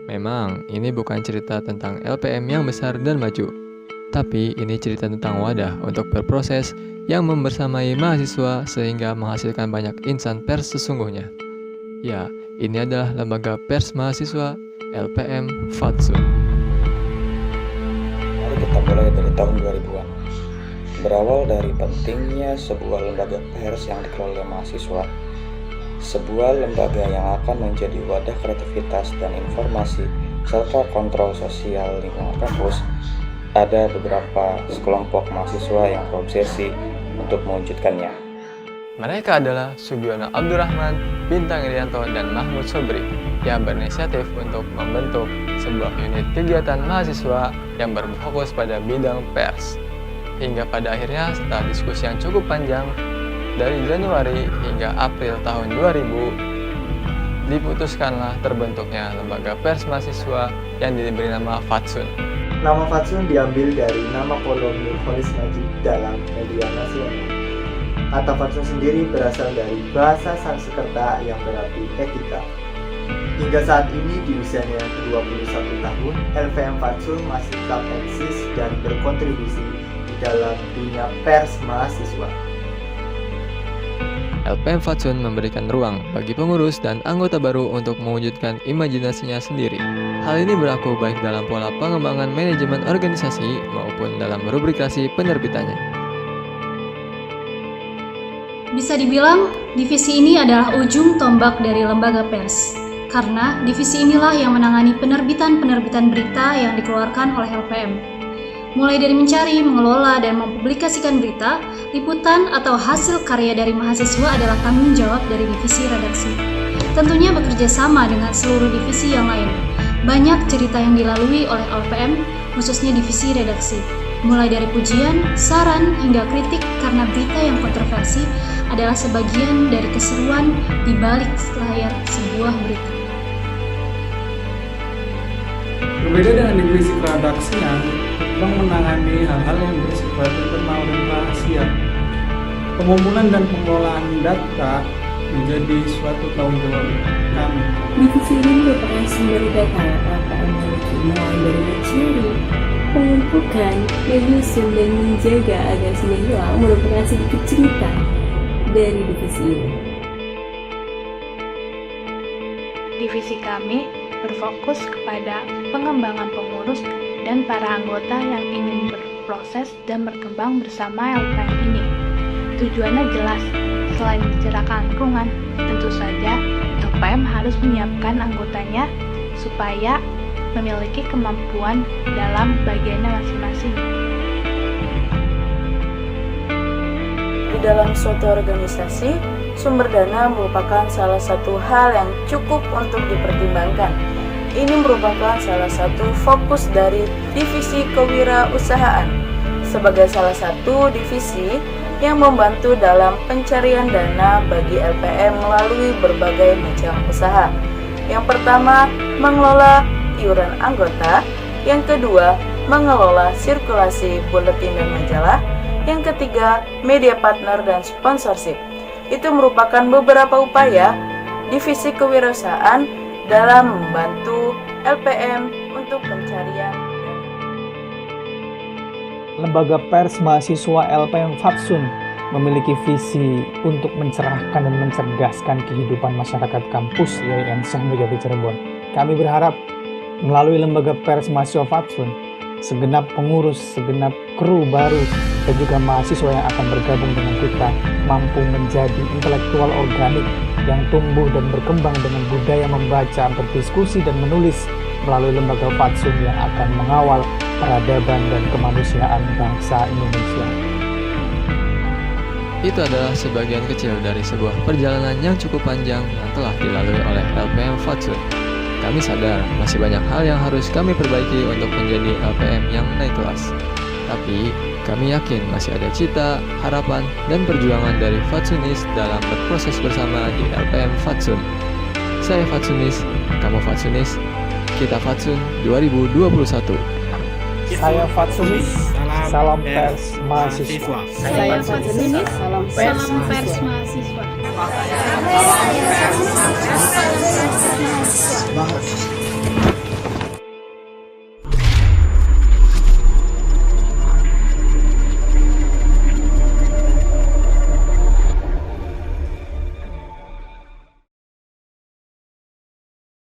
Memang, ini bukan cerita tentang LPM yang besar dan maju, tapi ini cerita tentang wadah untuk berproses yang membersamai mahasiswa sehingga menghasilkan banyak insan pers sesungguhnya. Ya, ini adalah lembaga pers mahasiswa LPM Fatsun. Mari kita mulai dari tahun 2000-an. Berawal dari pentingnya sebuah lembaga pers yang dikelola mahasiswa, sebuah lembaga yang akan menjadi wadah kreativitas dan informasi serta kontrol sosial lingkungan kampus, ada beberapa sekelompok mahasiswa yang berobsesi untuk mewujudkannya. Mereka adalah Sugiono Abdurrahman, Bintang Irianto, dan Mahmud Sobri yang berinisiatif untuk membentuk sebuah unit kegiatan mahasiswa yang berfokus pada bidang pers. Hingga pada akhirnya setelah diskusi yang cukup panjang, dari Januari hingga April tahun 2000, diputuskanlah terbentuknya lembaga pers mahasiswa yang diberi nama Fatsun. Nama Fatsun diambil dari nama kolomnya Khalis Najib dalam media nasional. Kata Fatsun sendiri berasal dari bahasa Sanskerta yang berarti etika. Hingga saat ini di usianya ke-21 tahun, LPM Fatsun masih tetap eksis dan berkontribusi di dalam dunia pers mahasiswa. LPM Fatsun memberikan ruang bagi pengurus dan anggota baru untuk mewujudkan imajinasinya sendiri. Hal ini berlaku baik dalam pola pengembangan manajemen organisasi maupun dalam rubrikasi penerbitannya. Bisa dibilang, divisi ini adalah ujung tombak dari lembaga pers. Karena divisi inilah yang menangani penerbitan-penerbitan berita yang dikeluarkan oleh LPM. Mulai dari mencari, mengelola, dan mempublikasikan berita, liputan, atau hasil karya dari mahasiswa adalah tanggung jawab dari divisi redaksi. Tentunya bekerja sama dengan seluruh divisi yang lain. Banyak cerita yang dilalui oleh LPM, khususnya divisi redaksi. Mulai dari pujian, saran, hingga kritik karena berita yang kontroversi adalah sebagian dari keseruan di balik layar sebuah berita. Berbeda dengan divisi keredaksian, menangani hal-hal yang bersifat internal dan rahasia. Pengumpulan dan pengelolaan data menjadi suatu tanggung jawab kami. Divisi ini merupakan sumber data yang LPM miliki, mulai dari mencari, mengumpulkan, menyusun, dan menjaga agar tidak hilang merupakan sedikit cerita dari divisi ini. Divisi kami berfokus kepada pengembangan pengurus dan para anggota yang ingin berproses dan berkembang bersama LPM ini. Tujuannya jelas, selain mencerahkan lingkungan, tentu saja LPM harus menyiapkan anggotanya supaya memiliki kemampuan dalam bagiannya masing-masing. Di dalam suatu organisasi, sumber dana merupakan salah satu hal yang cukup untuk dipertimbangkan. Ini merupakan salah satu fokus dari divisi kewirausahaan sebagai salah satu divisi yang membantu dalam pencarian dana bagi LPM melalui berbagai macam usaha. Yang pertama, mengelola iuran anggota. Yang kedua, mengelola sirkulasi buletin dan majalah. Yang ketiga, media partner dan sponsorship. Itu merupakan beberapa upaya divisi kewirausahaan dalam membantu LPM untuk pencarian. Lembaga pers mahasiswa LPM Fatsun memiliki visi untuk mencerahkan dan mencerdaskan kehidupan masyarakat kampus YIN Syekh Nurjati Cirebon. Kami berharap melalui lembaga pers mahasiswa Fatsun, segenap pengurus, segenap kru baru, dan juga mahasiswa yang akan bergabung dengan kita mampu menjadi intelektual organik yang tumbuh dan berkembang dengan budaya membaca, berdiskusi, dan menulis melalui lembaga Fatsun yang akan mengawal peradaban dan kemanusiaan bangsa Indonesia. Itu adalah sebagian kecil dari sebuah perjalanan yang cukup panjang yang telah dilalui oleh LPM Fatsun. Kami sadar masih banyak hal yang harus kami perbaiki untuk menjadi LPM yang naik kelas. Tapi kami yakin masih ada cita, harapan, dan perjuangan dari Fatsunis dalam berproses bersama di LPM Fatsun. Saya Fatsunis, kamu Fatsunis, kita Fatsun 2021. Saya Fatsunis, salam pers mahasiswa. Saya Fatsunis, salam pers mahasiswa. Salam pers mahasiswa.